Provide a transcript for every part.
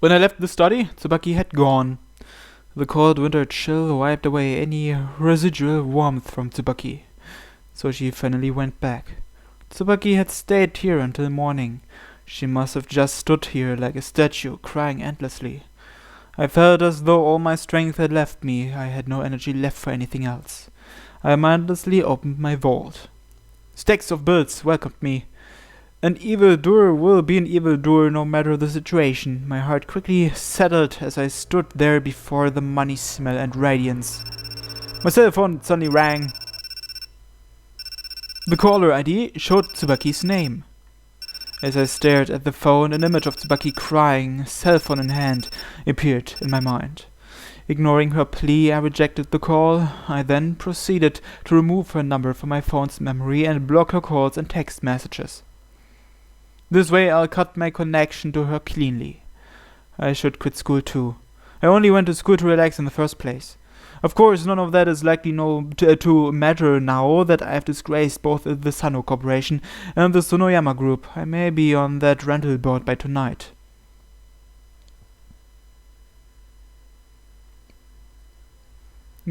When I left the study, Tsubaki had gone. The cold winter chill wiped away any residual warmth from Tsubaki, so she finally went back. Tsubaki had stayed here until morning. She must have just stood here like a statue, crying endlessly. I felt as though all my strength had left me. I had no energy left for anything else. I mindlessly opened my vault. Stacks of bills welcomed me. An evildoer will be an evildoer no matter the situation. My heart quickly settled as I stood there before the money smell and radiance. My cell phone suddenly rang. The caller ID showed Tsubaki's name. As I stared at the phone, an image of Tsubaki crying, cell phone in hand, appeared in my mind. Ignoring her plea, I rejected the call. I then proceeded to remove her number from my phone's memory and block her calls and text messages. This way I'll cut my connection to her cleanly. I should quit school too. I only went to school to relax in the first place. Of course, none of that is likely to matter now that I have disgraced both the Sano Corporation and the Sonoyama Group. I may be on that rental boat by tonight.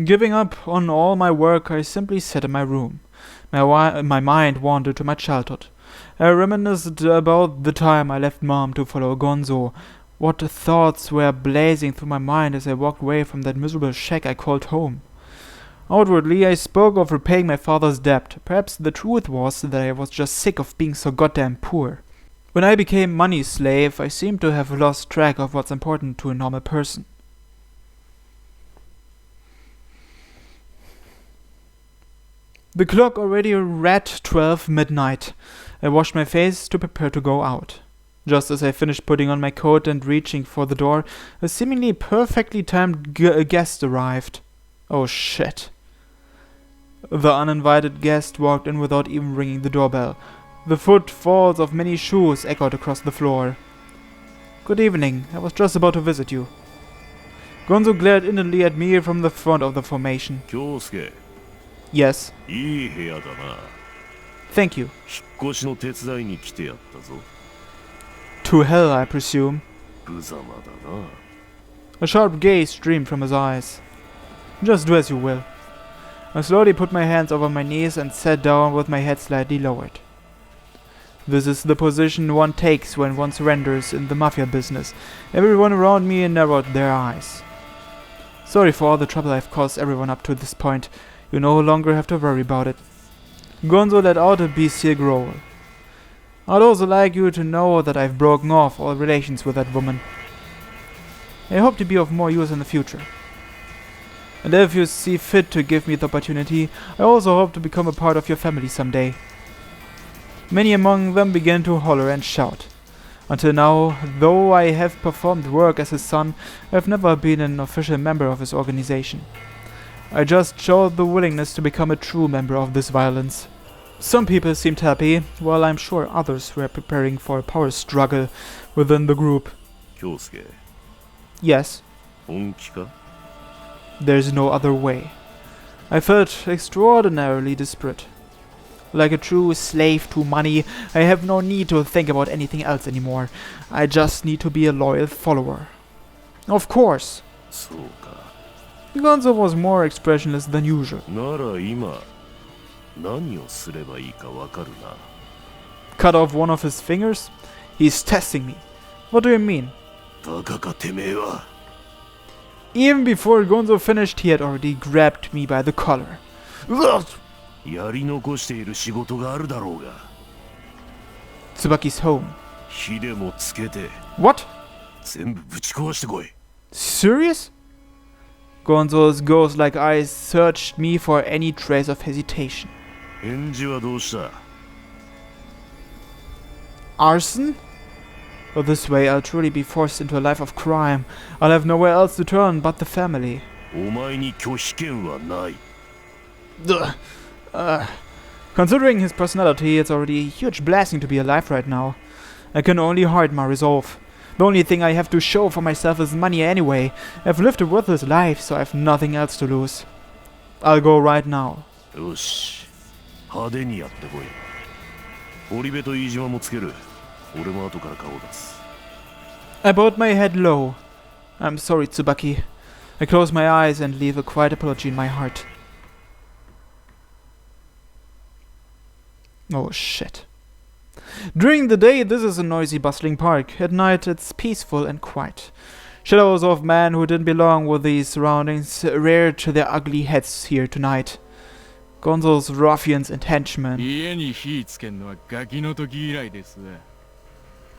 Giving up on all my work, I simply sat in my room. My mind wandered to my childhood. I reminisced about the time I left Mom to follow Gonzo. What thoughts were blazing through my mind as I walked away from that miserable shack I called home. Outwardly, I spoke of repaying my father's debt. Perhaps the truth was that I was just sick of being so goddamn poor. When I became money's slave, I seemed to have lost track of what's important to a normal person. The clock already read 12 midnight. I washed my face to prepare to go out. Just as I finished putting on my coat and reaching for the door, a seemingly perfectly timed guest arrived. Oh shit. The uninvited guest walked in without even ringing the doorbell. The footfalls of many shoes echoed across the floor. Good evening, I was just about to visit you. Gonzo glared intently at me from the front of the formation. Kyosuke. Yes. Thank you. To hell, I presume. A sharp gaze streamed from his eyes. Just do as you will. I slowly put my hands over my knees and sat down with my head slightly lowered. This is the position one takes when one surrenders in the mafia business. Everyone around me narrowed their eyes. Sorry for all the trouble I've caused everyone up to this point. You no longer have to worry about it. Gonzo let out a bestial growl. I'd also like you to know that I've broken off all relations with that woman. I hope to be of more use in the future. And if you see fit to give me the opportunity, I also hope to become a part of your family someday. Many among them began to holler and shout. Until now, though I have performed work as his son, I have never been an official member of his organization. I just showed the willingness to become a true member of this violence. Some people seemed happy, while I'm sure others were preparing for a power struggle within the group. Kyosuke. Yes. There's no other way. I felt extraordinarily desperate. Like a true slave to money, I have no need to think about anything else anymore. I just need to be a loyal follower. Of course. Gonzo was more expressionless than usual. Cut off one of his fingers? He's testing me. What do you mean? Even before Gonzo finished, he had already grabbed me by the collar. Tsubaki's home. What? Serious? Gonzo's ghost-like eyes searched me for any trace of hesitation. Arson? Well, this way I'll truly be forced into a life of crime. I'll have nowhere else to turn but the family. Considering his personality, it's already a huge blessing to be alive right now. I can only harden my resolve. The only thing I have to show for myself is money anyway. I've lived a worthless life, so I have nothing else to lose. I'll go right now. I bowed my head low. I'm sorry, Tsubaki. I close my eyes and leave a quiet apology in my heart. Oh shit. During the day, this is a noisy, bustling park. At night, it's peaceful and quiet. Shadows of men who didn't belong with these surroundings reared to their ugly heads here tonight. Gonzo's ruffians and henchmen.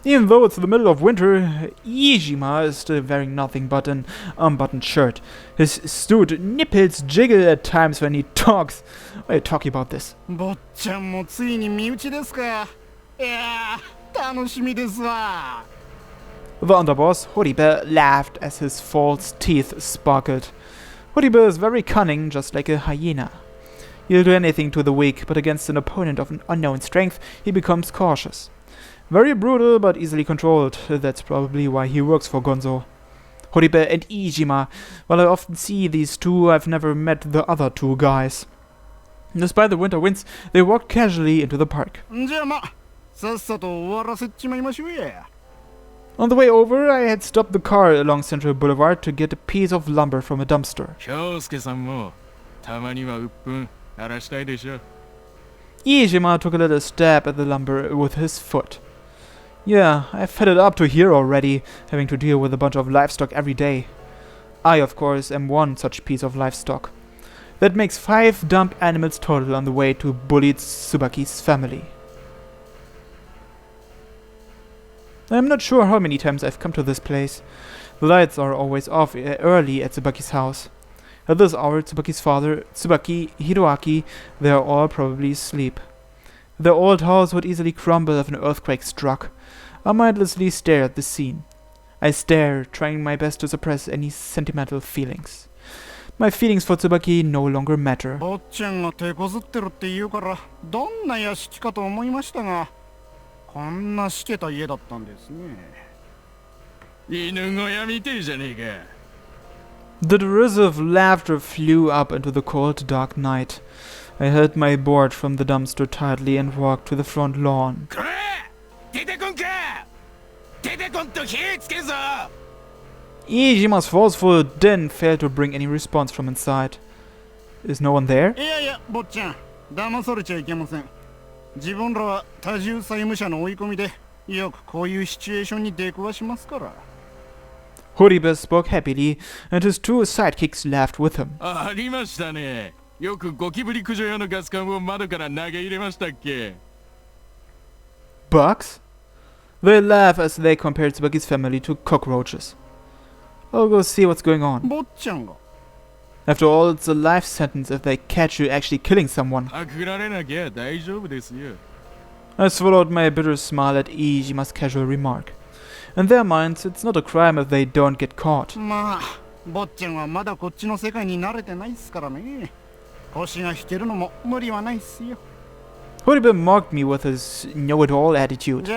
Even though it's the middle of winter, Iijima is still wearing nothing but an unbuttoned shirt. His stewed nipples jiggle at times when he talks. Why are you talking about this? The underboss, Horibe, laughed as his false teeth sparkled. Horibe is very cunning, just like a hyena. He'll do anything to the weak, but against an opponent of an unknown strength, he becomes cautious. Very brutal, but easily controlled. That's probably why he works for Gonzo. Horibe and Iijima. While I often see these two, I've never met the other two guys. Despite the winter winds, they walked casually into the park. On the way over, I had stopped the car along Central Boulevard to get a piece of lumber from a dumpster. Iijima took a little stab at the lumber with his foot. Yeah, I've fed it up to here already, having to deal with a bunch of livestock every day. I, of course, am one such piece of livestock. That makes 5 dumb animals total on the way to bully Tsubaki's family. I'm not sure how many times I've come to this place. The lights are always off early at Tsubaki's house. At this hour, Tsubaki's father, Tsubaki, Hiroaki, they are all probably asleep. Their old house would easily crumble if an earthquake struck. I mindlessly stare at the scene. I stare, trying my best to suppress any sentimental feelings. My feelings for Tsubaki no longer matter. The derisive laughter flew up into the cold, dark night. I held my board from the dumpster tightly and walked to the front lawn. Iijima's forceful din failed to bring any response from inside. Is no one there? Horibe spoke happily, and his 2 sidekicks laughed with him. Bugs? They laugh as they compare Tsubaki's family to cockroaches. I'll go see what's going on. After all, it's a life sentence if they catch you actually killing someone. I swallowed my bitter smile at Iijima's casual remark. In their minds, it's not a crime if they don't get caught. Horibe mocked me with his know-it-all attitude.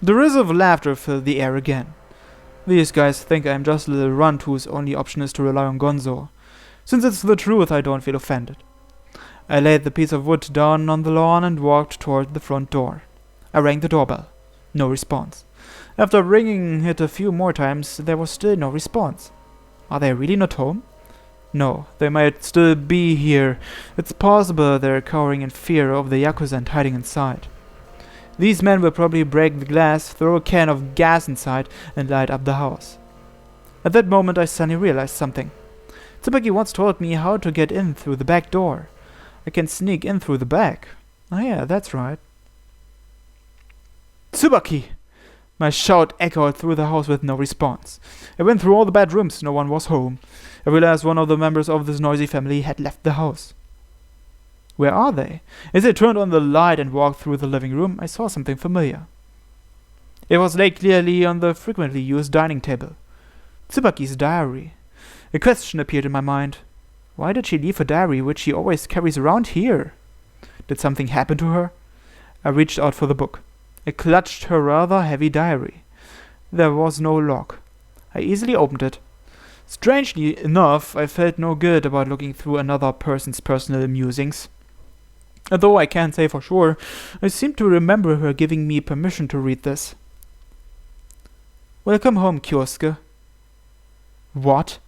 Derisive laughter filled the air again. These guys think I'm just a little runt whose only option is to rely on Gonzo. Since it's the truth, I don't feel offended. I laid the piece of wood down on the lawn and walked toward the front door. I rang the doorbell. No response. After ringing it a few more times, there was still no response. Are they really not home? No, they might still be here. It's possible they're cowering in fear of the Yakuza and hiding inside. These men will probably break the glass, throw a can of gas inside, and light up the house. At that moment, I suddenly realized something. Tsubaki once told me how to get in through the back door. I can sneak in through the back. Oh yeah, that's right. Tsubaki! My shout echoed through the house with no response. I went through all the bedrooms, no one was home. I realized one of the members of this noisy family had left the house. Where are they? As I turned on the light and walked through the living room, I saw something familiar. It was laid clearly on the frequently used dining table. Tsubaki's diary. A question appeared in my mind. Why did she leave a diary which she always carries around here? Did something happen to her? I reached out for the book. I clutched her rather heavy diary. There was no lock. I easily opened it. Strangely enough, I felt no good about looking through another person's personal musings. Although I can't say for sure, I seem to remember her giving me permission to read this. Welcome home, Kyosuke. What?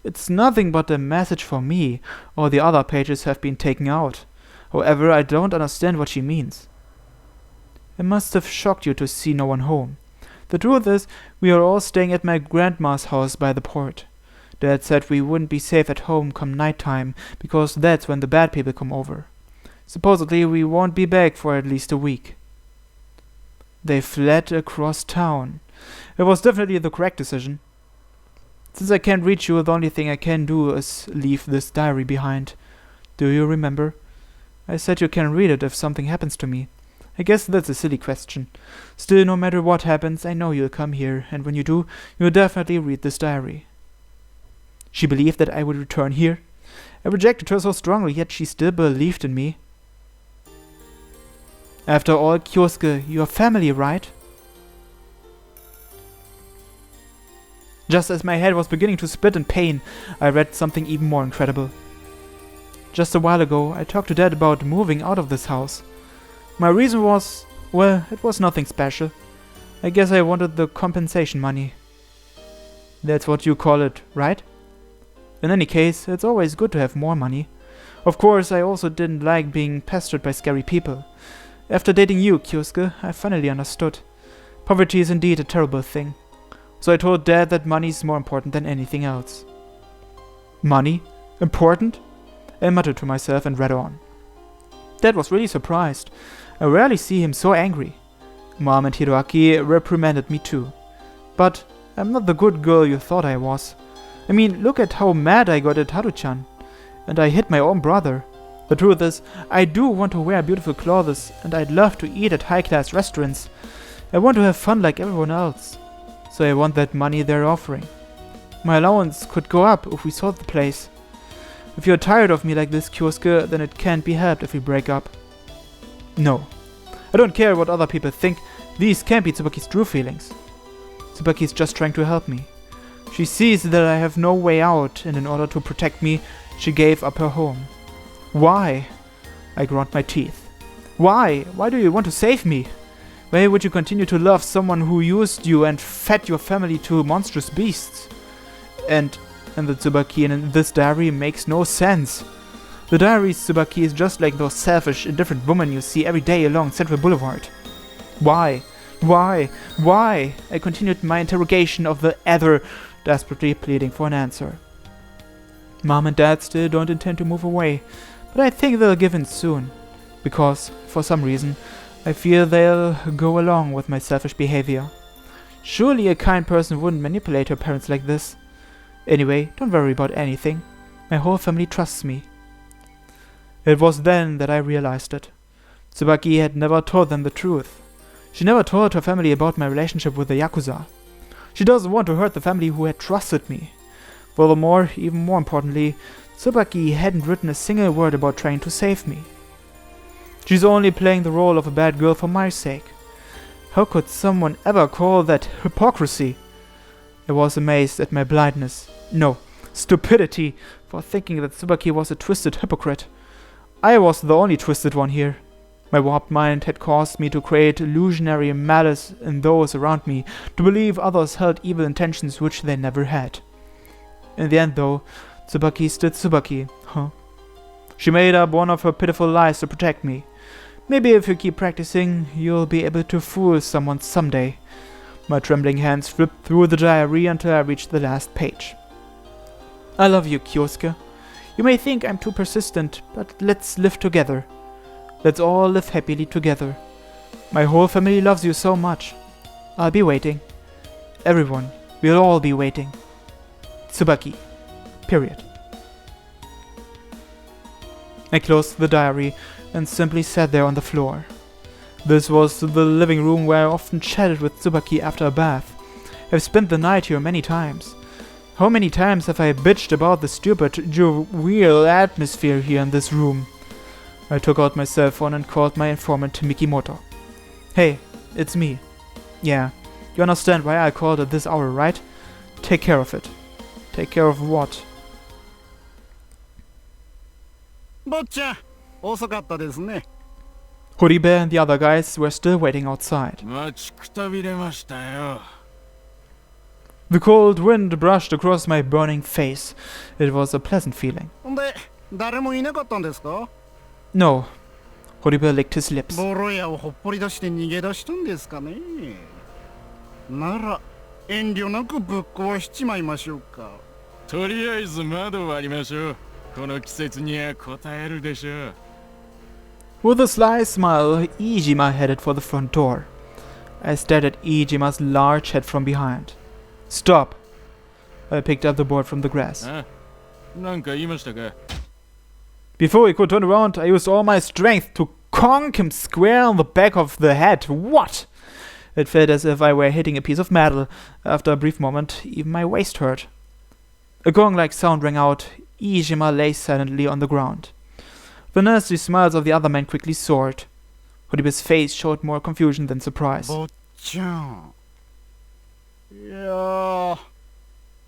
It's nothing but a message for me. All the other pages have been taken out. However, I don't understand what she means. It must have shocked you to see no one home. The truth is, we are all staying at my grandma's house by the port. Dad said we wouldn't be safe at home come night time, because that's when the bad people come over. Supposedly, we won't be back for at least a week. They fled across town. It was definitely the correct decision. Since I can't reach you, the only thing I can do is leave this diary behind. Do you remember? I said you can read it if something happens to me. I guess that's a silly question. Still, no matter what happens, I know you'll come here, and when you do, you'll definitely read this diary. She believed that I would return here. I rejected her so strongly, yet she still believed in me. After all, Kyosuke, you're family, right? Just as my head was beginning to split in pain, I read something even more incredible. Just a while ago, I talked to Dad about moving out of this house. My reason was, well, it was nothing special. I guess I wanted the compensation money. That's what you call it, right? In any case, it's always good to have more money. Of course, I also didn't like being pestered by scary people. After dating you, Kyosuke, I finally understood. Poverty is indeed a terrible thing. So I told Dad that money is more important than anything else. Money? Important? I muttered to myself and read on. Dad was really surprised. I rarely see him so angry. Mom and Hiroaki reprimanded me too. But I'm not the good girl you thought I was. I mean, look at how mad I got at Haru-chan. And I hit my own brother. The truth is, I do want to wear beautiful clothes, and I'd love to eat at high-class restaurants. I want to have fun like everyone else. So I want that money they're offering. My allowance could go up if we sold the place. If you're tired of me like this, Kyosuke, then it can't be helped if we break up. No. I don't care what other people think. These can't be Tsubaki's true feelings. Tsubaki's just trying to help me. She sees that I have no way out, and in order to protect me, she gave up her home. Why? I ground my teeth. Why? Why do you want to save me? Why would you continue to love someone who used you and fed your family to monstrous beasts? And the Tsubaki in this diary makes no sense. The diary's Tsubaki is just like those selfish, indifferent women you see every day along Central Boulevard. Why? Why? Why? I continued my interrogation of the other, desperately pleading for an answer. Mom and Dad still don't intend to move away, but I think they'll give in soon, because, for some reason, I fear they'll go along with my selfish behavior. Surely a kind person wouldn't manipulate her parents like this. Anyway, don't worry about anything. My whole family trusts me. It was then that I realized it. Tsubaki had never told them the truth. She never told her family about my relationship with the Yakuza. She doesn't want to hurt the family who had trusted me. Furthermore, even more importantly, Tsubaki hadn't written a single word about trying to save me. She's only playing the role of a bad girl for my sake. How could someone ever call that hypocrisy? I was amazed at my blindness. No, stupidity, for thinking that Tsubaki was a twisted hypocrite. I was the only twisted one here. My warped mind had caused me to create illusionary malice in those around me, to believe others held evil intentions which they never had. In the end, though, Tsubaki is still Tsubaki, huh? She made up one of her pitiful lies to protect me. Maybe if you keep practicing, you'll be able to fool someone someday. My trembling hands flipped through the diary until I reached the last page. I love you, Kyosuke. You may think I'm too persistent, but let's live together. Let's all live happily together. My whole family loves you so much. I'll be waiting. Everyone, we'll all be waiting. Tsubaki. Period. I closed the diary and simply sat there on the floor. This was the living room where I often chatted with Tsubaki after a bath. I've spent the night here many times. How many times have I bitched about the stupid, jovial atmosphere here in this room? I took out my cell phone and called my informant Mikimoto. Hey, it's me. Yeah, you understand why I called at this hour, right? Take care of it. Take care of what? 坊ちゃん遅かったですね。 Hoodie Bear and the other guys were still waiting outside. 待ちくたびれましたよ。 The cold wind brushed across my burning face. It was a pleasant feeling. で、誰もいなかったんですか？ No. Hoodie Bear licked his lips. ボロ屋をほっぽり出して逃げ出したんですかね。なら遠慮なくぶっ壊しちまいましょうか。とりあえず窓を割りましょう。この季節には応えるでしょう。 With a sly smile, Iijima headed for the front door. I stared at Iijima's large head from behind. Stop! I picked up the board from the grass. あ、なんか言いましたか？ Before he could turn around, I used all my strength to conk him square on the back of the head. What? It felt as if I were hitting a piece of metal. After a brief moment, even my waist hurt. A gong-like sound rang out. Iijima lay silently on the ground. The nasty smiles of the other men quickly soared. Horibe's face showed more confusion than surprise. 坊ちゃん。いやー、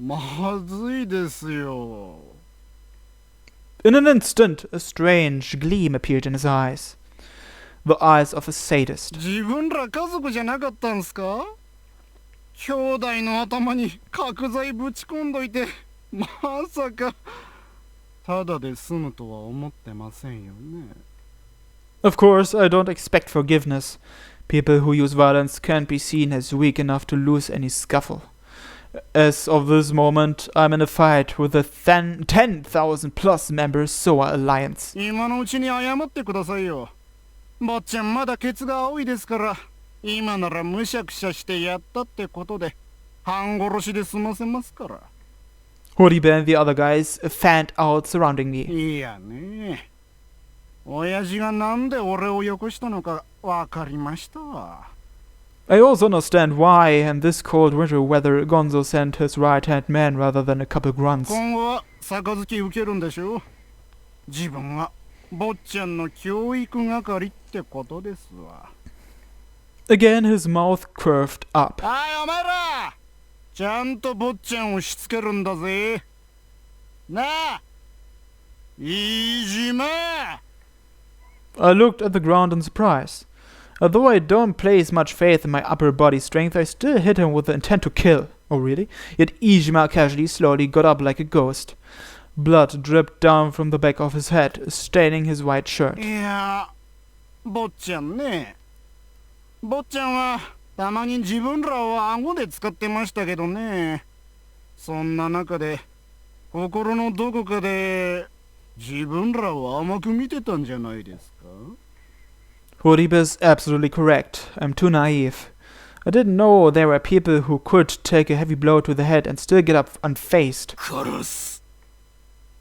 まずいですよ。 In an instant, a strange gleam appeared in his eyes. The eyes of a sadist. 自分ら家族じゃなかったんすか？兄弟の頭に角材ぶち込んどいて、まさかただで済むとは思ってませんよね。 Of course, I don't expect forgiveness. People who use violence can't be seen as weak enough to lose any scuffle. As of this moment, I'm in a fight with the 10,000 plus member SOA Alliance. 今のうちに謝ってくださいよ。坊ちゃんまだケツが青いですから、今ならむしゃくしゃしてやったってことで半殺しで済ませますから。 Horibe and the other guys fanned out surrounding me. いやね、親父がなんで俺をよこしたのかわかりましたわ。 I also understand why, in this cold winter weather, Gonzo sent his right-hand man rather than a couple grunts. 今後は杯受けるんでしょう。自分は坊ちゃんの教育係ってことですわ。 Again, his mouth curved up. はい、お前らちゃんと坊ちゃんをしつけるんだぜ。なあ、飯島。 I looked at the ground in surprise. Although I don't place much faith in my upper body strength, I still hit him with the intent to kill. Oh really? Yet Iijima casually slowly got up like a ghost. Blood dripped down from the back of his head, staining his white shirt. いや、坊ちゃんね。坊ちゃんはたまに自分らを顎で使ってましたけどね。そんな中で心のどこかで自分らを甘く見てたんじゃないですか？ Horibe is absolutely correct. I'm too naive. I didn't know there were people who could take a heavy blow to the head and still get up unfazed. 殺す。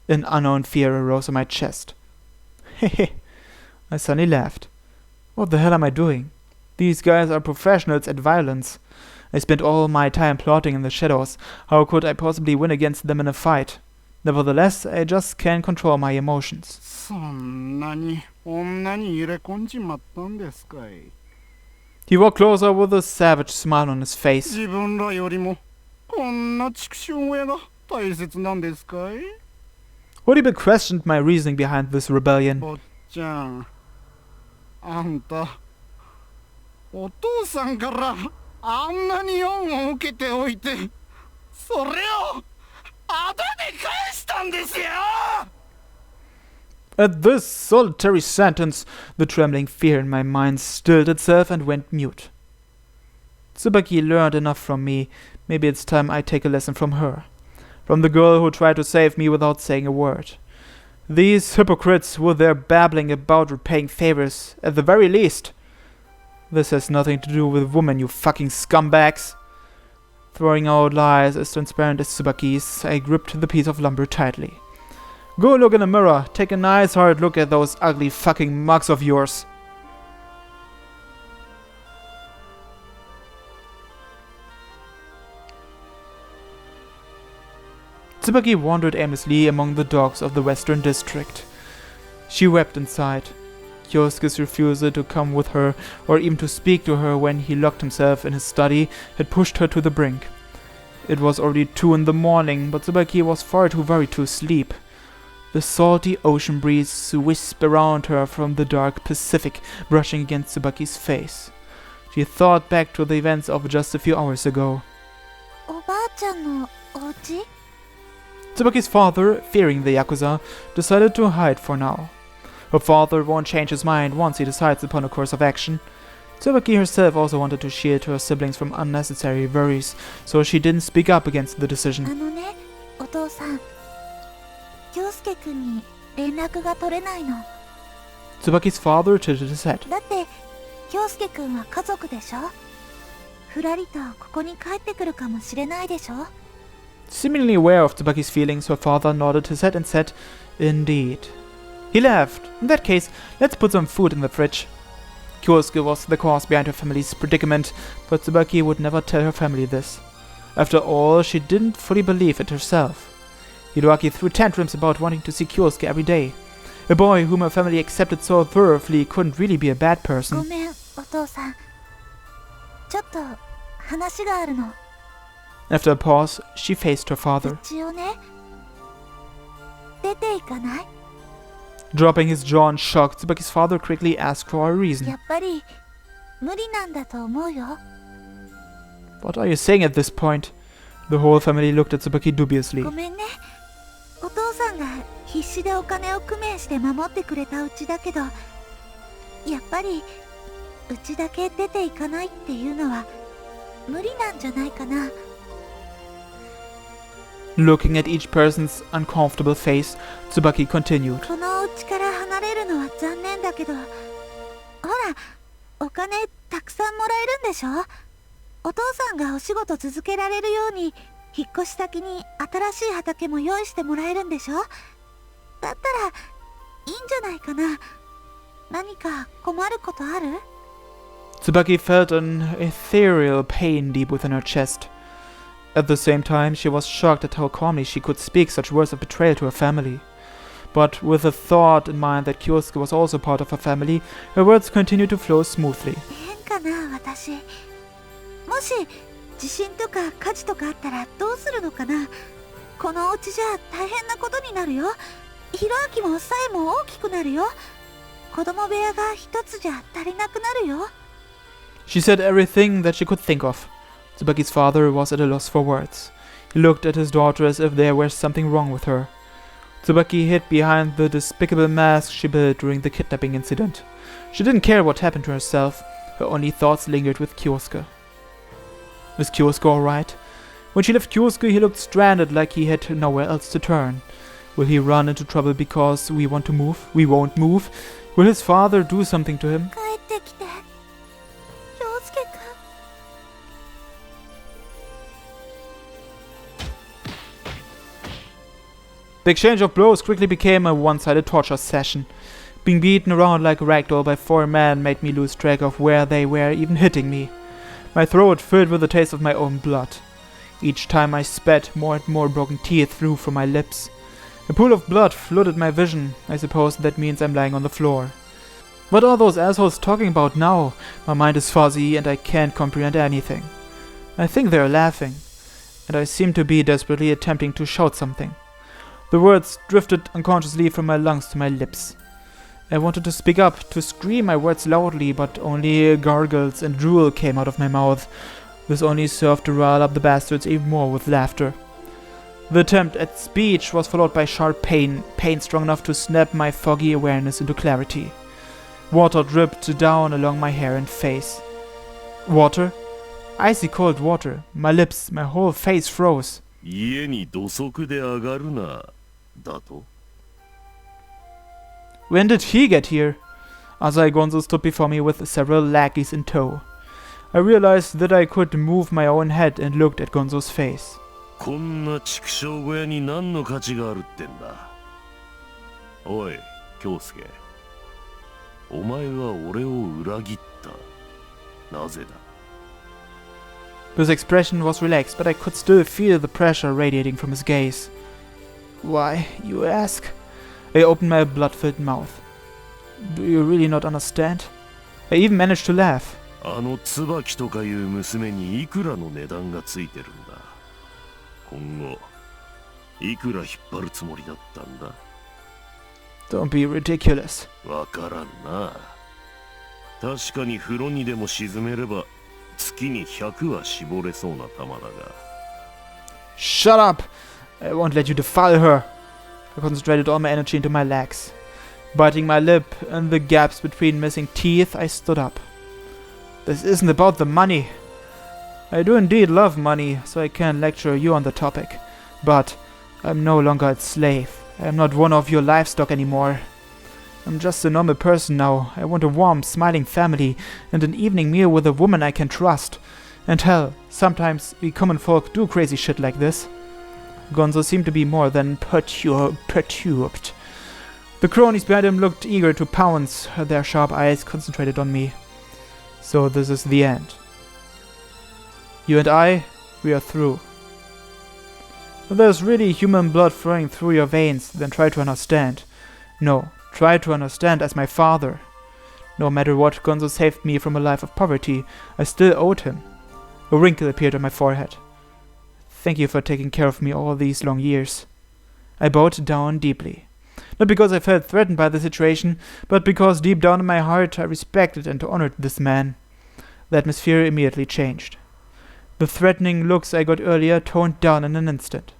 An unknown fear arose in my chest. Hehe. I suddenly laughed. What the hell am I doing? These guys are professionals at violence. I spent all my time plotting in the shadows. How could I possibly win against them in a fight? Nevertheless, I just can't control my emotions. そんなに女に入れ込んじまったんですかい？ He walked closer with a savage smile on his face. 自分らよりもこんな畜生親が大切なんですかい？ Horibe questioned my reasoning behind this rebellion. 坊ちゃん、あんたお父さんからあんなに恩を受けておいて、それを後で返したんですよ。 At this solitary sentence, the trembling fear in my mind stilled itself and went mute. Tsubaki learned enough from me. Maybe it's time I take a lesson from her. From the girl who tried to save me without saying a word. These hypocrites with their babbling about repaying favors, at the very least. This has nothing to do with women, you fucking scumbags. Throwing out lies as transparent as Tsubaki's, I gripped the piece of lumber tightly. Go look in the mirror. Take a nice hard look at those ugly fucking mugs of yours. Tsubaki wandered aimlessly among the dogs of the Western District. She wept inside. Yosuke's refusal to come with her or even to speak to her when he locked himself in his study had pushed her to the brink. It was already 2 in the morning, but Tsubaki was far too worried to sleep. The salty ocean breeze wisps around her from the dark Pacific, brushing against Tsubaki's face. She thought back to the events of just a few hours ago. おばあちゃんのお家? Tsubaki's father, fearing the Yakuza, decided to hide for now. Her father won't change his mind once he decides upon a course of action. Tsubaki herself also wanted to shield her siblings from unnecessary worries, so she didn't speak up against the decision. あのね、お父さん。京介くんに連絡が取れないの。Tsubaki's father tilted his head. だって、京介くんは家族でしょ？ふらりとここに帰ってくるかもしれないでしょ？ Seemingly aware of Tsubaki's feelings, her father nodded his head and said, "Indeed." He laughed. In that case, let's put some food in the fridge. Kyosuke was the cause behind her family's predicament, but Tsubaki would never tell her family this. After all, she didn't fully believe it herself. Hiroaki threw tantrums about wanting to see Kyosuke every day. A boy whom her family accepted so thoroughly couldn't really be a bad ご person. めん、お父さん。ちょっと話があるの。After a pause, she faced her father. 一応ね。出ていかない？ Dropping his jaw in shock, Tsubaki's father quickly asked for a や reason. っぱり無理なんだと思うよ。 What are you saying at this point? The whole family looked at Tsubaki dubiously. ごめんね。お父さんが必死でお金を工面して守ってくれたうちだけど、やっぱりうちだけ出ていかないっていうのは無理なんじゃないかな。 Looking at each person's uncomfortable face, Tsubaki continued. このお家から離れるのは残念だけど、ほら、お金たくさんもらえるんでしょ？お父さんがお仕事続けられるように、引っ越し先に新しい畑も用意してもらえるんでしょ？だったらいいんじゃないかな。何か困ることある？ Tsubaki felt an ethereal pain deep within her chest. At the same time, she was shocked at how calmly she could speak such words of betrayal to her family. But with the thought in mind that Kyosuke was also part of her family, her words continued to flow smoothly. 変かな、私。もし地震とか火事とかあったらどうするのかな。このお家じゃ大変なことになるよ。ひろあきもさえも大きくなるよ。子供部屋が一つじゃ足りなくなるよ。 She said everything that she could think of. Tsubaki's father was at a loss for words. He looked at his daughter as if there were something wrong with her. Tsubaki hid behind the despicable mask she built during the kidnapping incident. She didn't care what happened to herself. Her only thoughts lingered with Kyosuke. Was Kyosuke alright? When she left Kyosuke, he looked stranded, like he had nowhere else to turn. Will he run into trouble because we want to move? We won't move? Will his father do something to him? 帰ってきて。京介くん。 The exchange of blows quickly became a one-sided torture session. Being beaten around like a ragdoll by 4 men made me lose track of where they were even hitting me. My throat filled with the taste of my own blood. Each time I spat, more and more broken teeth flew from my lips. A pool of blood flooded my vision. I suppose that means I'm lying on the floor. What are those assholes talking about now? My mind is fuzzy and I can't comprehend anything. I think they are laughing, and I seem to be desperately attempting to shout something. The words drifted unconsciously from my lungs to my lips. I wanted to speak up, to scream my words loudly, but only gargles and drool came out of my mouth. This only served to rile up the bastards even more with laughter. The attempt at speech was followed by sharp pain strong enough to snap my foggy awareness into clarity. Water dripped down along my hair and face. Water? Icy cold water. My lips, my whole face froze. 家に土足で上がるな、だと? When did he get here? Asai Gonzo stood before me with several lackeys in tow. I realized that I could move my own head and looked at Gonzo's face. こんな畜生小屋に何の価値があるってんだ。おい、京介。お前は俺を裏切った。なぜだ? His expression was relaxed, but I could still feel the pressure radiating from his gaze. Why, you ask? I opened my blood-filled mouth. Do you really not understand? I even managed to laugh. あの椿とかいう娘にいくらの値段がついてるんだ。今後、いくら引っ張るつもりだったんだ。Don't be ridiculous. わからんな。確かに風呂にでも沈めれば月に100は絞れそうな玉だが。Shut up! I won't let you defile her. I concentrated all my energy into my legs. Biting my lip in the gaps between missing teeth, I stood up. This isn't about the money. I do indeed love money, so I can lecture you on the topic. But I'm no longer its slave. I am not one of your livestock anymore. I'm just a normal person now. I want a warm, smiling family and an evening meal with a woman I can trust. And hell, sometimes we common folk do crazy shit like this. Gonzo seemed to be more than perturbed. The cronies behind him looked eager to pounce, their sharp eyes concentrated on me. So this is the end. You and I, we are through. If there's really human blood flowing through your veins, then try to understand. No, try to understand as my father. No matter what, Gonzo saved me from a life of poverty. I still owed him. A wrinkle appeared on my forehead. Thank you for taking care of me all these long years. I bowed down deeply. Not because I felt threatened by the situation, but because deep down in my heart I respected and honored this man. The atmosphere immediately changed. The threatening looks I got earlier toned down in an instant.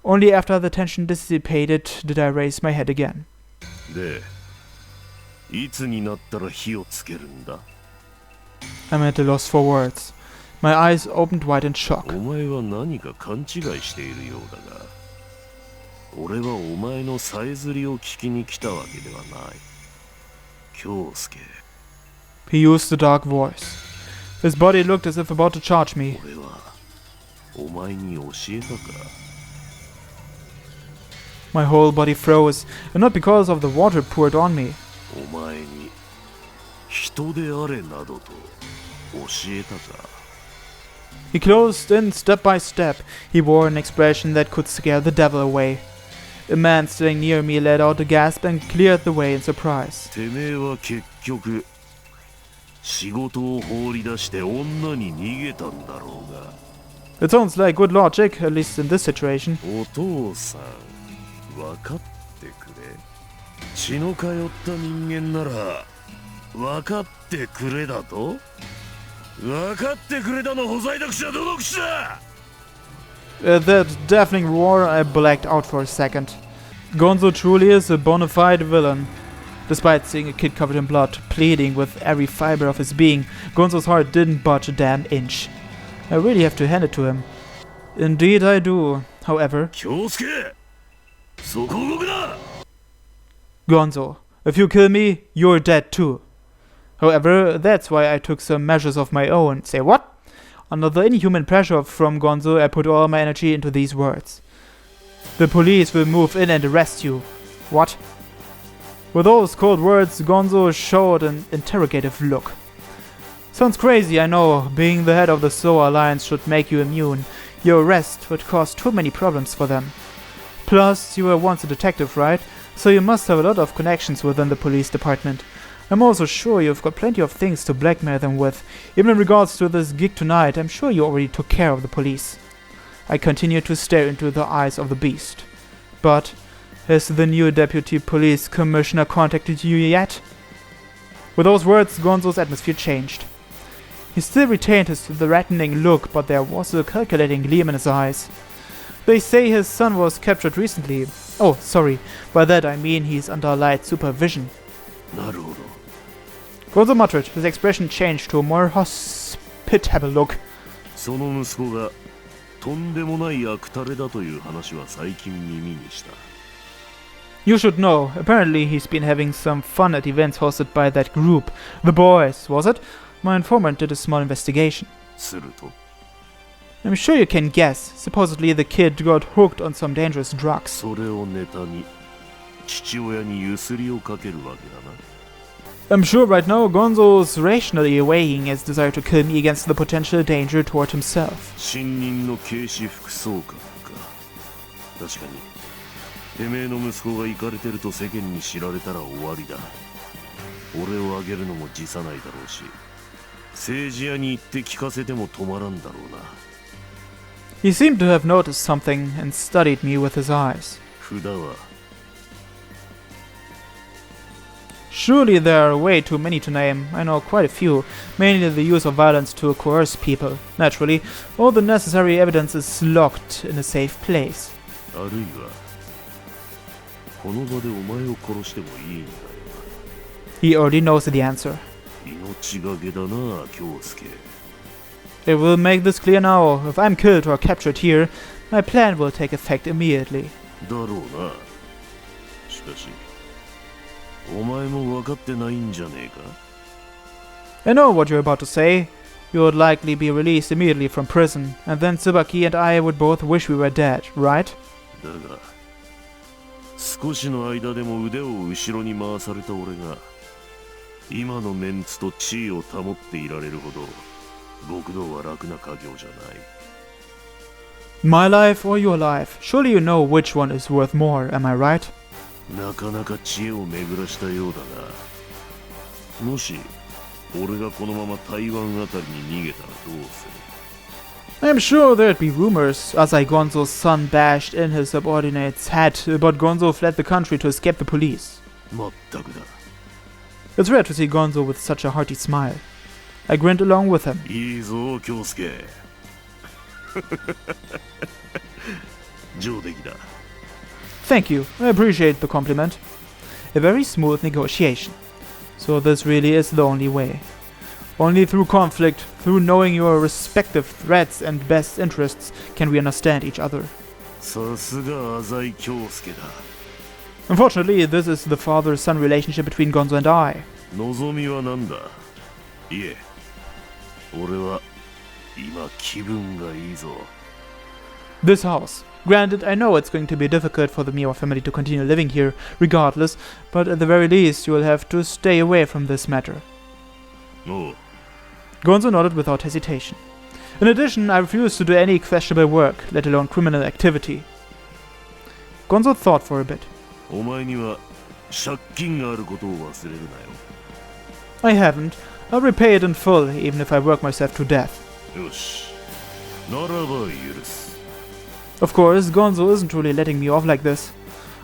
Only after the tension dissipated did I raise my head again. で、いつになったら火をつけるんだ? I'm at a loss for words. My eyes opened wide in shock. お前は何か勘違いしているようだが、俺はお前のさえずりを聞きに来たわけではない。京介。He used a dark voice. His body looked as if about to charge me. 俺はお前に教えたか? My whole body froze, and not because of the water poured on me. お前に人であれなどと教えたか? He closed in step by step. He wore an expression that could scare the devil away. A man standing near me let out a gasp and cleared the way in surprise. てめえは結局仕事を放り出して女に逃げたんだろうが。It sounds like good logic, at least in this situation. お父さん、分かってくれ。血の通った人間なら分かってくれだと？分かってくれだのほざいた口はどの口だ! That deafening roar, I blacked out for a second. Gonzo truly is a bona fide villain. Despite seeing a kid covered in blood, pleading with every fiber of his being, Gonzo's heart didn't budge a damn inch. I really have to hand it to him. Indeed I do. However... Gonzo, if you kill me, you're dead too. However, that's why I took some measures of my own. Say what? Under the inhuman pressure from Gonzo, I put all my energy into these words. The police will move in and arrest you. What? With those cold words, Gonzo showed an interrogative look. Sounds crazy, I know. Being the head of the Soa Alliance should make you immune. Your arrest would cause too many problems for them. Plus, you were once a detective, right? So you must have a lot of connections within the police department. I'm also sure you've got plenty of things to blackmail them with. Even in regards to this gig tonight, I'm sure you already took care of the police. I continued to stare into the eyes of the beast. But, has the new deputy police commissioner contacted you yet? With those words, Gonzo's atmosphere changed. He still retained his threatening look, but there was a calculating gleam in his eyes. They say his son was captured recently. Oh, sorry. By that I mean he's under light supervision. Gonzo muttered. His expression changed to a more hospitable look. その息子がとんでもない悪タレだという話は最近耳にした。You should know. Apparently he's been having some fun at events hosted by that group. The Boys, was it? My informant did a small investigation. すると I'm sure you can guess. Supposedly the kid got hooked on some dangerous drugs. それをネタに父親にゆすりをかけるわけだな。I'm sure right now Gonzo's rationally weighing his desire to kill me against the potential danger toward himself. 新任の警視副総監か。確かにてめえの息子がイカれてると世間に知られたら終わりだ。俺をあげるのも辞さないだろうし、政治屋に行って聞かせても止まらんだろうな。He seemed to have noticed something and studied me with his eyes. 札は Surely there are way too many to name. I know quite a few, mainly the use of violence to coerce people. Naturally, all the necessary evidence is locked in a safe place. あるいはこの場でお前を殺してもいいんだよ。 He already knows the answer. 命がけだな、京介。 It will make this clear now. If I'm killed or captured here, my plan will take effect immediately. だろうな。しかしお前も分かってないんじゃねえか。 I know what you're about to say. You would likely be released immediately from prison, and then Tsubaki and I would both wish we were dead, right? だが少しの間でも腕を後ろに回された俺が今のメンツと地位を保っていられるほど極道は楽な家業じゃない。 My life or your life? Surely you know which one is worth more, am I right? なかなか知恵を巡らしたようだな。もし俺がこのまま台湾あたりに逃げたらどうする？ I'm sure there'd be rumors. Asai Gonzo's son bashed in his subordinate's head, but Gonzo fled the country to escape the police. まったくだ。 It's rare to see Gonzo with such a hearty smile. I grinned along with him. いいぞ京介。上出来だ。 Thank you, I appreciate the compliment. A very smooth negotiation. So this really is the only way. Only through conflict, through knowing your respective threats and best interests, can we understand each other. さすが浅井京介だ。 Unfortunately, this is the father-son relationship between Gonzo and I. 望みは何だ？いえ、俺は今気分がいいぞ。 This house. Granted, I know it's going to be difficult for the Miwa family to continue living here, regardless, but at the very least you will have to stay away from this matter. おう。 Gonzo nodded without hesitation. In addition, I refuse to do any questionable work, let alone criminal activity. Gonzo thought for a bit. お前には借金があることを忘れるなよ。 I haven't. I'll repay it in full, even if I work myself to death. よし。ならば許す。 Of course, Gonzo isn't truly letting me off like this.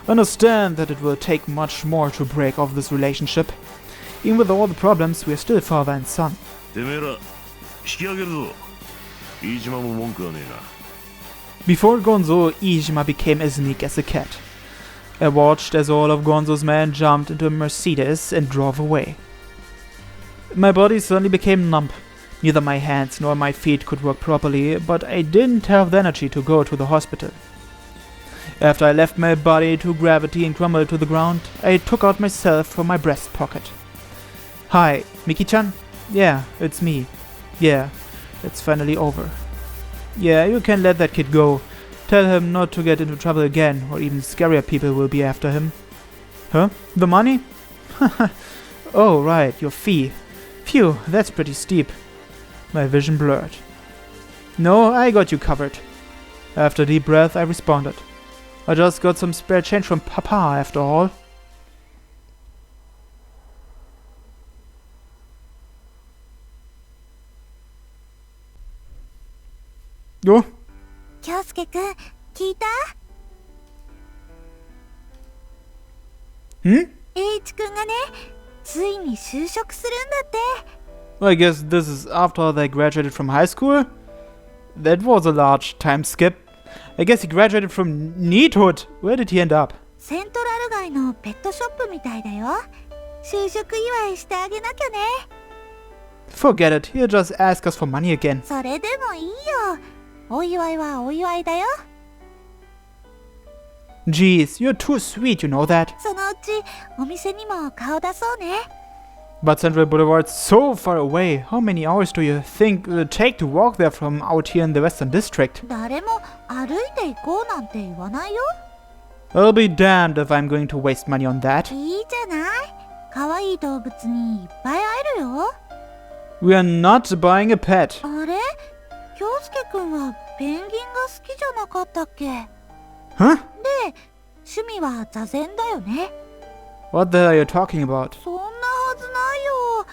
Understand that it will take much more to break off this relationship. Even with all the problems, we are still father and son. てめえら引き上げるぞ。飯島も文句はねえな。 Before Gonzo, Iijima became as meek as a cat. I watched as all of Gonzo's men jumped into a Mercedes and drove away. My body suddenly became numb. Neither my hands nor my feet could work properly, but I didn't have the energy to go to the hospital. After I left my body to gravity and crumbled to the ground, I took out myself from my breast pocket. Hi, Miki-chan? Yeah, it's me. Yeah, it's finally over. Yeah, you can let that kid go. Tell him not to get into trouble again, or even scarier people will be after him. Huh? The money? Oh, right, your fee. Phew, that's pretty steep. My vision blurred. No, I got you covered. After a deep breath, I responded. I just got some spare change from Papa, after all. Oh, 京介くん、聞いた？ hmm? 栄一くんがね、ついに就職するんだって。 I guess this is after they graduated from high school? That was a large time skip. I guess he graduated from Neathood. Where did he end up? セントラル街のペットショップみたいだよ。就職祝いしてあげなきゃね。 Forget it, he'll just ask us for money again. それでもいいよ。お祝いはお祝いだよ。 Jeez, you're too sweet, you know that. そのうちお店にも顔出そうね。 But Central Boulevard's so far away. How many hours do you think it would take to walk there from out here in the Western District? 誰も歩いて行こうなんて言わないよ。 I'll be damned if I'm going to waste money on that. いいじゃない。可愛い動物にいっぱい会えるよ。 We are not buying a pet. あれ？京介くんはペンギンが好きじゃなかったっけ？ Huh? で、趣味は座禅だよね。 What the hell are you talking about? そんなはずないよ。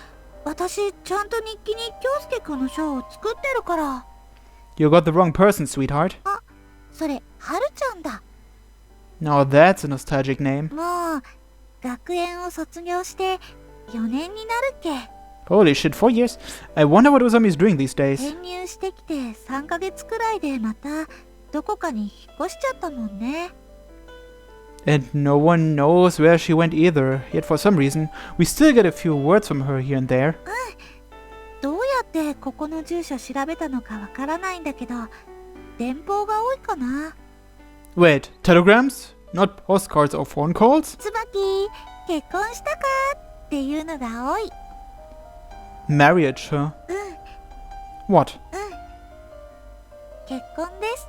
私ちゃんと日記に京介くんの書を作ってるから。 You got the wrong person, sweetheart. あ、それはるちゃんだ。 Now that's a nostalgic name. もう学園を卒業して4年になるっけ。 Holy shit, 4 years? I wonder what Usami's doing these days. 転入してきて3ヶ月くらいでまたどこかに引っ越しちゃったもんね。 And no one knows where she went either, yet for some reason, we still get a few words from her here and there. どうやってここの住所調べたのかわからないんだけど、電報が多いかな。 Wait, telegrams? Not postcards or phone calls? 椿、結婚したかっていうのが多い。 Marriage, huh? What? 結婚です。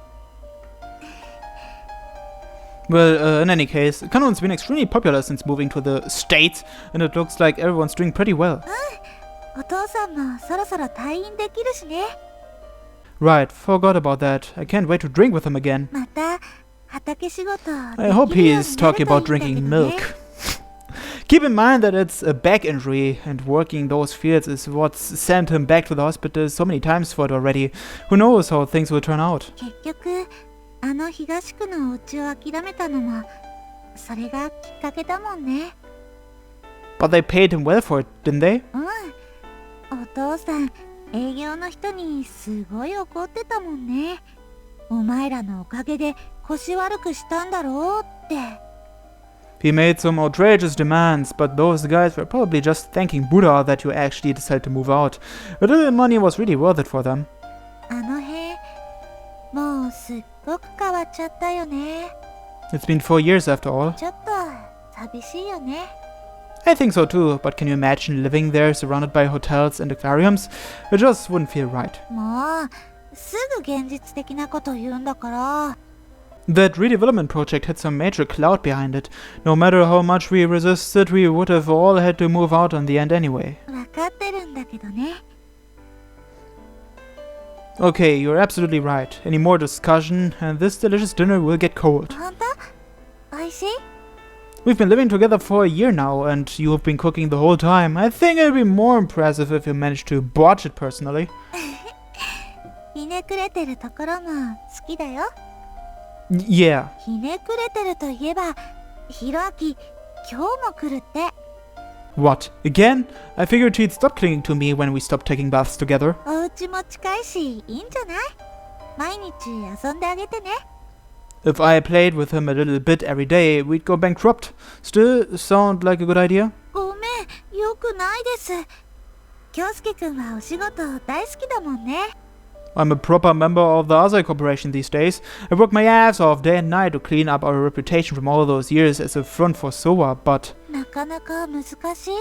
Well, in any case, Kanon's been extremely popular since moving to the States, and it looks like everyone's doing pretty well. お父さんもそろそろ退院できるしね。 Right, forgot about that. I can't wait to drink with him again. また畑仕事できるようにな I る hope といいんだ he's けど talking about ね。 drinking milk. Keep in mind that it's a back injury, and working those fields is what's sent him back to the hospital so many times for it already. Who knows how things will turn out? 結局あの東区のお家を諦めたのもそれがきっかけだもんね。 But they paid him well for it, didn't they? お父さん営業の人にすごい怒ってたもんね。お前らのおかげで腰悪くしたんだろうって。 He made some outrageous demands, but those guys were probably just thanking Buddha that you actually decided to move out. A little money was really worth it for them. あの辺もうすっごく変わっちゃったよね。 It's been 4 years after all. ちょっと寂しいよね。 I think so too, but can you imagine living there surrounded by hotels and aquariums? It just wouldn't feel right. もうすぐ現実的なこと言うんだから。 That redevelopment project had some major clout behind it. No matter how much we resisted, we would have all had to move out in the end anyway. わかってるんだけどね。 Okay, you're absolutely right. Any more discussion, and this delicious dinner will get cold. ほんと？おいしい？ We've been living together for a year now, and you have been cooking the whole time. I think it'd be more impressive if you managed to botch it personally. ひねくれてるところも好きだよ。 Yeah. ひねくれてるといえば、ひろあき、今日も来るって。 What? Again? I figured he'd stop clinging to me when we stopped taking baths together. お家も近いし、いいんじゃない？毎日遊んであげてね。 If I played with him a little bit every day, we'd go bankrupt. Still sound like a good idea? ごめん、よくないです。京介くんはお仕事大好きだもんね。 I'm a proper member of the Azai Corporation these days. I work my ass off day and night to clean up our reputation from all those years as a front for Sowa, but なかなか難しい？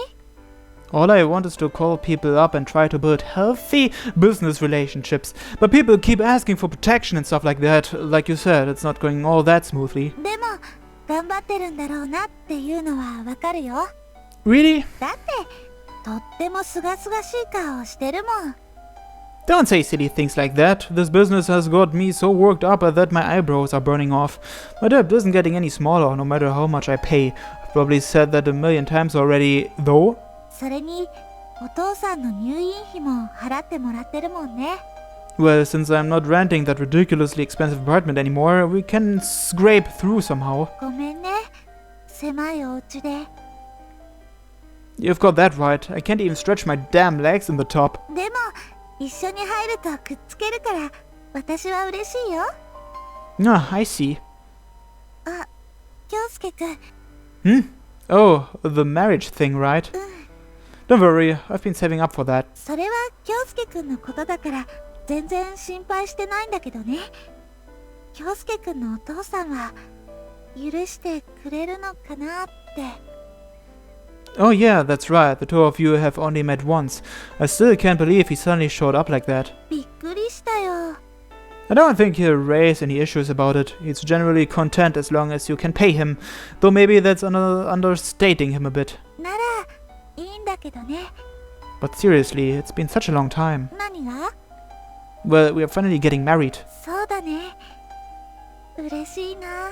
all I want is to call people up and try to build healthy business relationships. But people keep asking for protection and stuff like that. Like you said, it's not going all that smoothly. でも、頑張ってるんだろうなっていうのはわかるよ。 Really? だって、とってもすがすがしい顔してるもん。 Don't say silly things like that. This business has got me so worked up that my eyebrows are burning off. My debt isn't getting any smaller no matter how much I pay. I've probably said that a million times already, though. それに、お父さんの入院費も払ってもらってるもんね。 Well, since I'm not renting that ridiculously expensive apartment anymore, we can scrape through somehow. ごめんね。狭いお家で。 You've got that right. I can't even stretch my damn legs in the top. でも、一緒に入るとくっつけるから、私は嬉しいよ。 Ah, I see. あ、京介くん。 Hmm? Oh, the marriage thing, right? Don't worry, I've been saving up for that. それは京介くんのことだから、全然心配してないんだけどね。京介くんのお父さんは、許してくれるのかなって。 Oh yeah, that's right. The two of you have only met once. I still can't believe he suddenly showed up like that. びっくりしたよ。 I don't think he'll raise any issues about it. He's generally content as long as you can pay him. Though maybe that's understating him a bit. なら、いいんだけどね。 But seriously, it's been such a long time. 何が？ Well, we are finally getting married. そうだね。嬉しいな。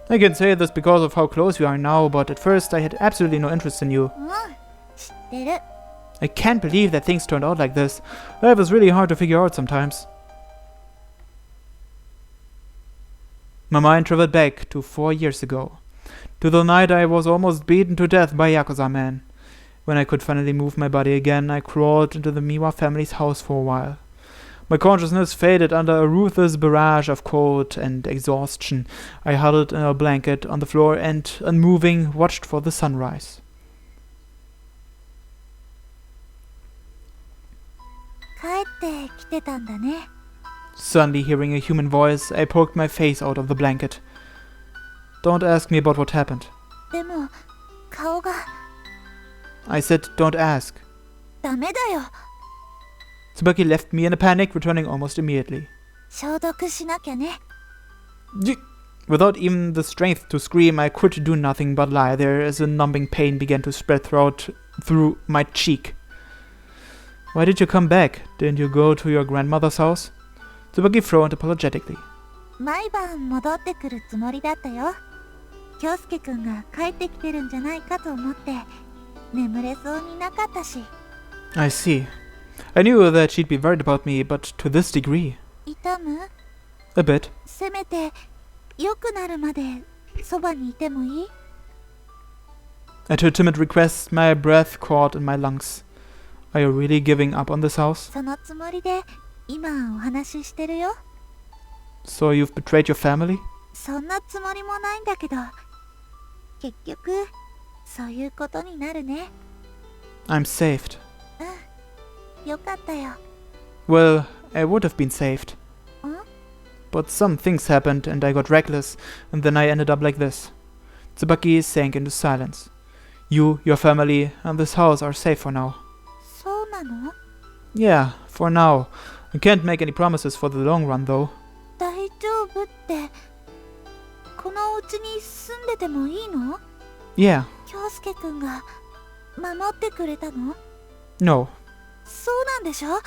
I can say this because of how close we are now, but at first I had absolutely no interest in you. うん、知ってる。 I can't believe that things turned out like this. Life is really hard to figure out sometimes. My mind traveled back to 4 years ago. To the night I was almost beaten to death by Yakuza men. When I could finally move my body again, I crawled into the Miwa family's house for a while. My consciousness faded under a ruthless barrage of cold and exhaustion. I huddled in a blanket on the floor and, unmoving, watched for the sunrise. 帰ってきてたんだね。 Suddenly hearing a human voice, I poked my face out of the blanket. Don't ask me about what happened. でも顔が I said, don't ask. ダメだよ。 Tsubaki left me in a panic, returning almost immediately. 消毒しなきゃね。 Without even the strength to scream, I could do nothing but lie there as a numbing pain began to spread through my cheek. Why did you come back? Didn't you go to your grandmother's house? Tsubaki frowned apologetically. 毎晩戻ってくるつもりだったよ。京介くんが帰ってきてるんじゃないかと思って眠れそうになかったし。 I see. I knew that she'd be worried about me, but to this degree. 痛む？ A bit. せめて良くなるまでそばにいてもいい？ At her timid request, my breath caught in my lungs. Are you really giving up on this house? そのつもりで今お話ししてるよ。 So you've betrayed your family? そんなつもりもないんだけど、結局そういうことになるね。 I'm saved. よかったよ。 Well, I would have been saved. ん？ But some things happened and I got reckless, and then I ended up like this. Tsubaki sank into silence. You, your family, and this house are safe for now. そうなの？ Yeah, for now. I can't make any promises for the long run, though. 大丈夫って、このお家に住んでてもいいの？ Yeah, 京介くんが守ってくれたの？ no. そうなんでしょ？だから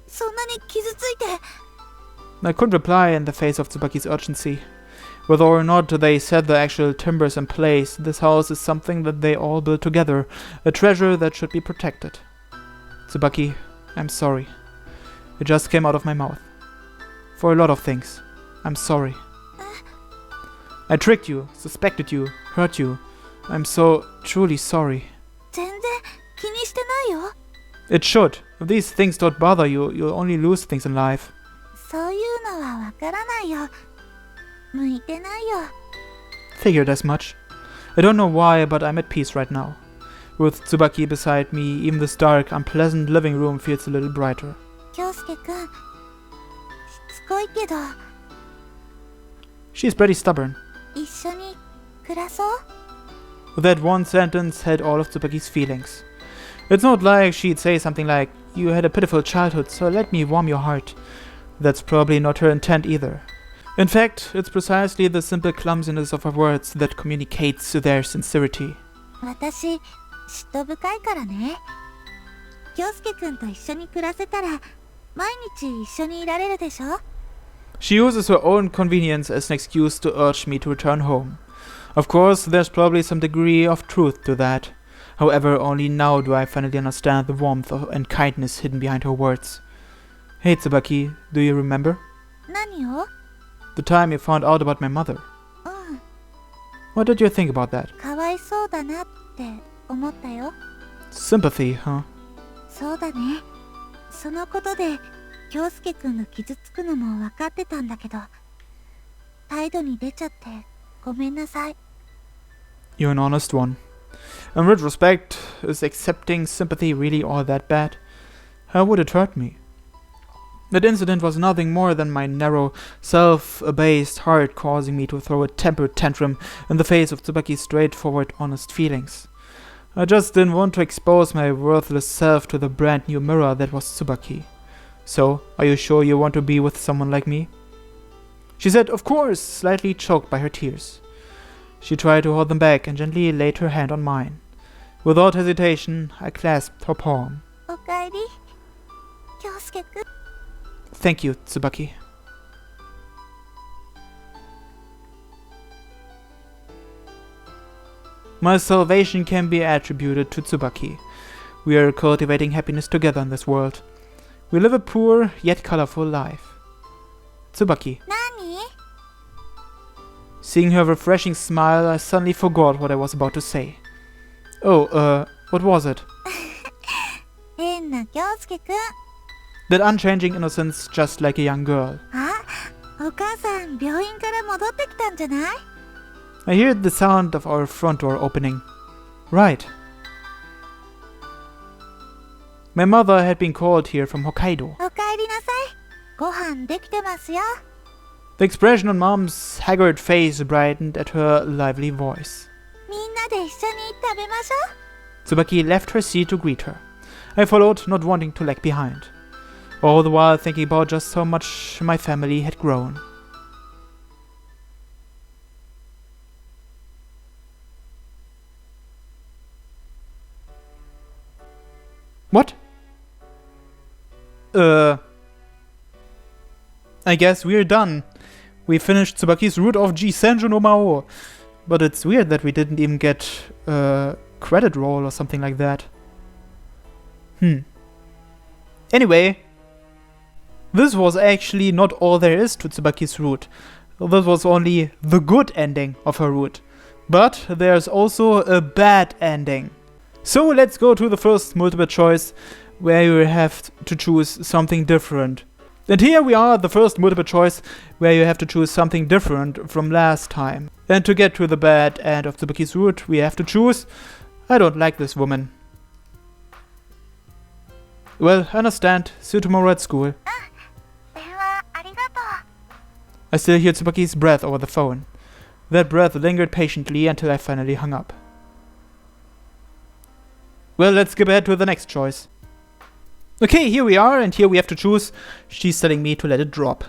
そんなに傷ついて。 I couldn't reply in the face of Tsubaki's urgency. Whether or not they set the actual timbers in place, this house is something that they all built together, a treasure that should be protected. Tsubaki, I'm sorry. It just came out of my mouth. For a lot of things, I'm sorry. I tricked you, suspected you, hurt you. I'm so truly sorry. 全然気にしてないよ。 It should. If these things don't bother you, you'll only lose things in life. そういうのはわからないよ。向いてないよ。 Figured as much. I don't know why, but I'm at peace right now. With Tsubaki beside me, even this dark, unpleasant living room feels a little brighter. 京介くん、しつこいけど She's pretty stubborn. 一緒に暮らそう。 That one sentence had all of Tsubaki's feelings. It's not like she'd say something like, "You had a pitiful childhood, so let me warm your heart." That's probably not her intent either. In fact, it's precisely the simple clumsiness of her words that communicates their sincerity. 私、嫉妬深いからね。京介くんと一緒に暮らせたら毎日一緒にいられるでしょ？ She uses her own convenience as an excuse to urge me to return home. Of course, there's probably some degree of truth to that. However, only now do I finally understand the warmth and kindness hidden behind her words. Hey Tsubaki, do you remember? 何を？ The time you found out about my mother. うん、 What did you think about that? かわいそうだなって思ったよ。 Sympathy, huh? そうだね。そのことで京介くんが傷つくのも分かってたんだけど、態度に出ちゃってごめんなさい。 You're an honest one. In retrospect, is accepting sympathy really all that bad? How would it hurt me? That incident was nothing more than my narrow, self-abased heart causing me to throw a temper tantrum in the face of Tsubaki's straightforward, honest feelings. I just didn't want to expose my worthless self to the brand new mirror that was Tsubaki. So, are you sure you want to be with someone like me? She said, of course, slightly choked by her tears. She tried to hold them back and gently laid her hand on mine. Without hesitation, I clasped her palm. おかえり、京介くん。 Thank you, Tsubaki. My salvation can be attributed to Tsubaki. We are cultivating happiness together in this world. We live a poor yet colorful life. Tsubaki. 何？ Seeing her refreshing smile, I suddenly forgot what I was about to say. Oh, what was it? 変な京介くん。 That unchanging innocence, just like a young girl. あ、お母さん病院から戻ってきたんじゃない？ I heard the sound of our front door opening. Right. My mother had been called here from Hokkaido. おかえりなさい。ご飯できてますよ。 The expression on Mom's haggard face brightened at her lively voice. みんなで一緒に食べましょう。 Tsubaki left her seat to greet her. I followed, not wanting to lag behind. All the while thinking about just how much my family had grown. What? I guess we're done. We finished Tsubaki's route of G-senjou no Maou. But it's weird that we didn't even get a credit roll or something like that. Anyway, this was actually not all there is to Tsubaki's route. This was only the good ending of her route. But there's also a bad ending. So let's go to the first multiple choice, where you have to choose something different. And here we are, the first multiple choice, where you have to choose something different from last time. And to get to the bad end of Tsubaki's route, we have to choose, I don't like this woman. Well, I understand. See you tomorrow at school. 電話ありがとう。 I still hear Tsubaki's breath over the phone. That breath lingered patiently until I finally hung up. Well, let's skip ahead to the next choice. Okay, here we are, and here we have to choose. She's telling me to let it drop.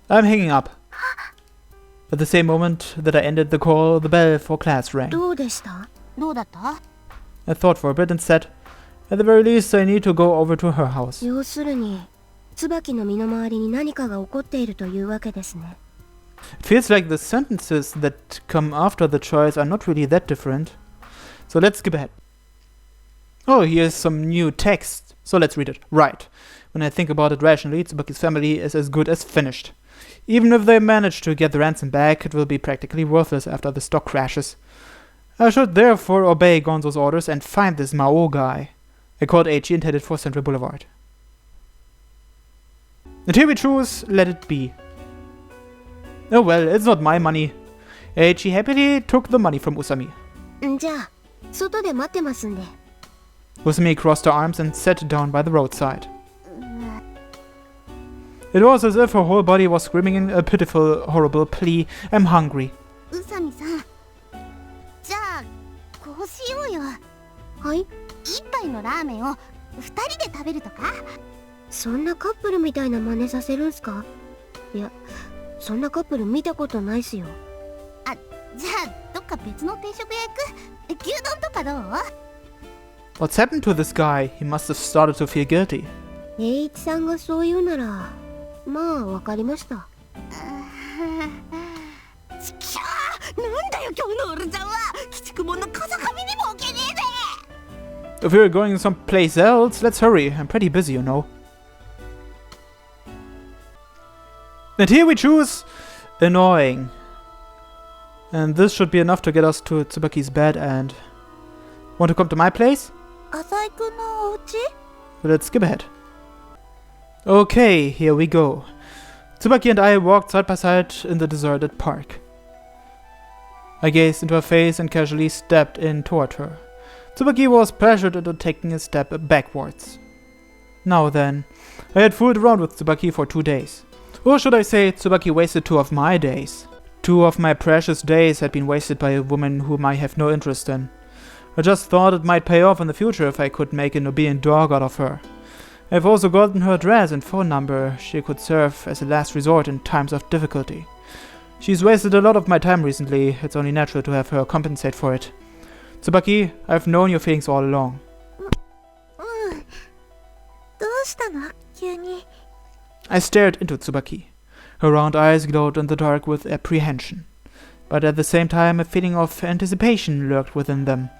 I'm hanging up. At the same moment that I ended the call, the bell for class rang. どうでした？どうだった？ I thought for a bit and said, at the very least, I need to go over to her house. 要するに、椿の身の回りに何かが起こっているというわけですね。 It feels like the sentences that come after the choice are not really that different. So let's skip ahead. Oh, here's some new text. So let's read it. Right. When I think about it rationally, Tsubaki's family is as good as finished. Even if they manage to get the ransom back, it will be practically worthless after the stock crashes. I should therefore obey Gonzo's orders and find this Maou guy. I called Eiichi and headed for Central Boulevard. And here we choose Let It Be. Oh well, it's not my money. Eiichi happily took the money from Usami. じゃあ、外で待ってますんで。 Usami crossed her arms and sat down by the roadside. It was as if her whole body was screaming in a pitiful, horrible plea. I'm hungry. 宇佐美さん。じゃあ、こうしようよ。はい？一杯のラーメンを二人で食べるとか？そんなカップルみたいな真似させるんすか？いや、そんなカップル見たことないっすよ。あ、じゃあどっか別の定食屋行く？牛丼とかどう？ What's happened to this guy? He must have started to feel guilty. 栄一さんがそう言うなら、まあわかりました。ちきしょー！なんだよ今日のオルちゃんは！鬼畜門の風上にも置けねえぜ！ If we're going someplace else, let's hurry. I'm pretty busy, you know. And here we choose annoying. And this should be enough to get us to Tsubaki's bed and... Want to come to my place? 浅井くんのお家？ Let's skip ahead. Okay, here we go. Tsubaki and I walked side by side in the deserted park. I gazed into her face and casually stepped in toward her. Tsubaki was pressured into taking a step backwards. Now then, I had fooled around with Tsubaki for 2 days. Or should I say, Tsubaki wasted 2 of my days. 2 of my precious days had been wasted by a woman whom I have no interest in. I just thought it might pay off in the future if I could make an obedient dog out of her. I've also gotten her address and phone number. She could serve as a last resort in times of difficulty. She's wasted a lot of my time recently. It's only natural to have her compensate for it. Tsubaki, I've known your feelings all along. どうしたの？急に。 I stared into Tsubaki. Her round eyes glowed in the dark with apprehension. But at the same time, a feeling of anticipation lurked within them.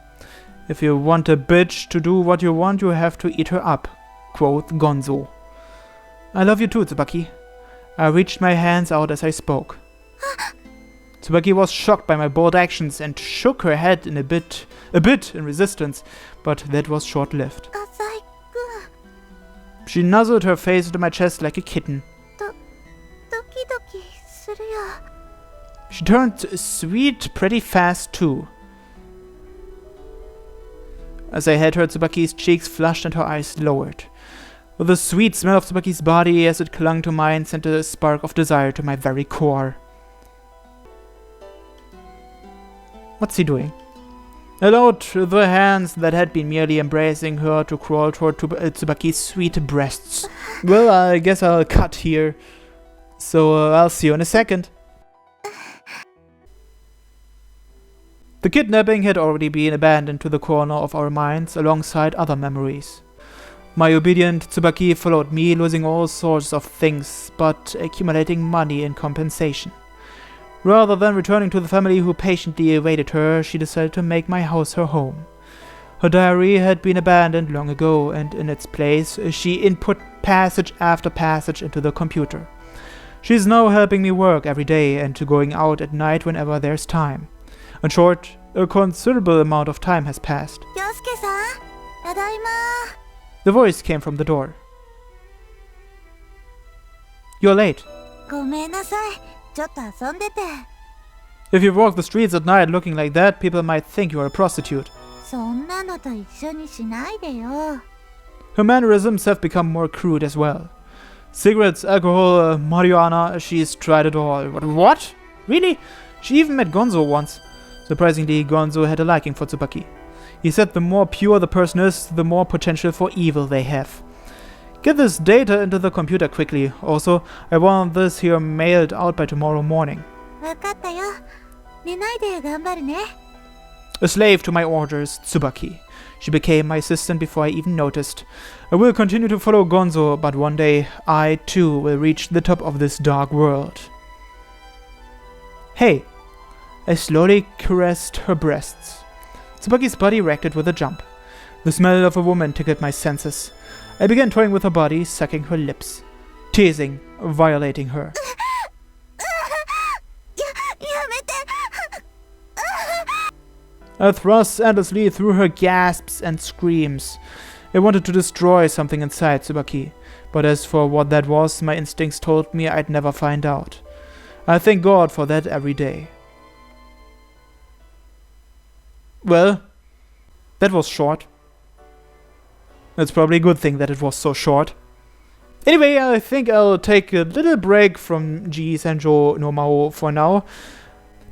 If you want a bitch to do what you want, you have to eat her up. Quoth Gonzo. I love you too, Tsubaki. I reached my hands out as I spoke. Tsubaki was shocked by my bold actions and shook her head in a bit in resistance, but that was short-lived. 浅井く She nuzzled her face into my chest like a kitten. ん、ドキドキするよ。 She turned sweet pretty fast too. As I held her, Tsubaki's cheeks flushed and her eyes lowered. The sweet smell of Tsubaki's body as it clung to mine sent a spark of desire to my very core. What's he doing? I allowed the hands that had been merely embracing her to crawl toward Tsubaki's sweet breasts. Well, I guess I'll cut here. So I'll see you in a second. The kidnapping had already been abandoned to the corner of our minds alongside other memories. My obedient Tsubaki followed me, losing all sorts of things, but accumulating money in compensation. Rather than returning to the family who patiently awaited her, she decided to make my house her home. Her diary had been abandoned long ago, and in its place, she input passage after passage into the computer. She is now helping me work every day and going out at night whenever there's time. In short, a considerable amount of time has passed. 洋介さん、ただいま。 The voice came from the door. You're late. ごめんなさい。ちょっと遊んでて。 If you walk the streets at night looking like that, people might think you're a prostitute. そんなのと一緒にしないでよ。 Her mannerisms have become more crude as well. Cigarettes, alcohol, marijuana, she's tried it all. What? Really? She even met Gonzo once. Surprisingly, Gonzo had a liking for Tsubaki. He said the more pure the person is, the more potential for evil they have. Get this data into the computer quickly. Also, I want this here mailed out by tomorrow morning. わかったよ。寝ないで頑張るね。 A slave to my orders, Tsubaki. She became my assistant before I even noticed. I will continue to follow Gonzo, but one day, I too will reach the top of this dark world. Hey! I slowly caressed her breasts. Tsubaki's body reacted with a jump. The smell of a woman tickled my senses. I began toying with her body, sucking her lips, teasing, violating her. やめて。 I thrust endlessly through her gasps and screams. I wanted to destroy something inside Tsubaki, but as for what that was, my instincts told me I'd never find out. I thank God for that every day. Well, that was short. It's probably a good thing that it was so short. Anyway, I think I'll take a little break from G-senjou no Maou for now.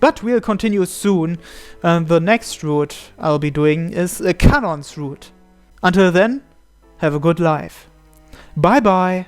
But we'll continue soon. The next route I'll be doing is a Canon's route. Until then, have a good life. Bye bye.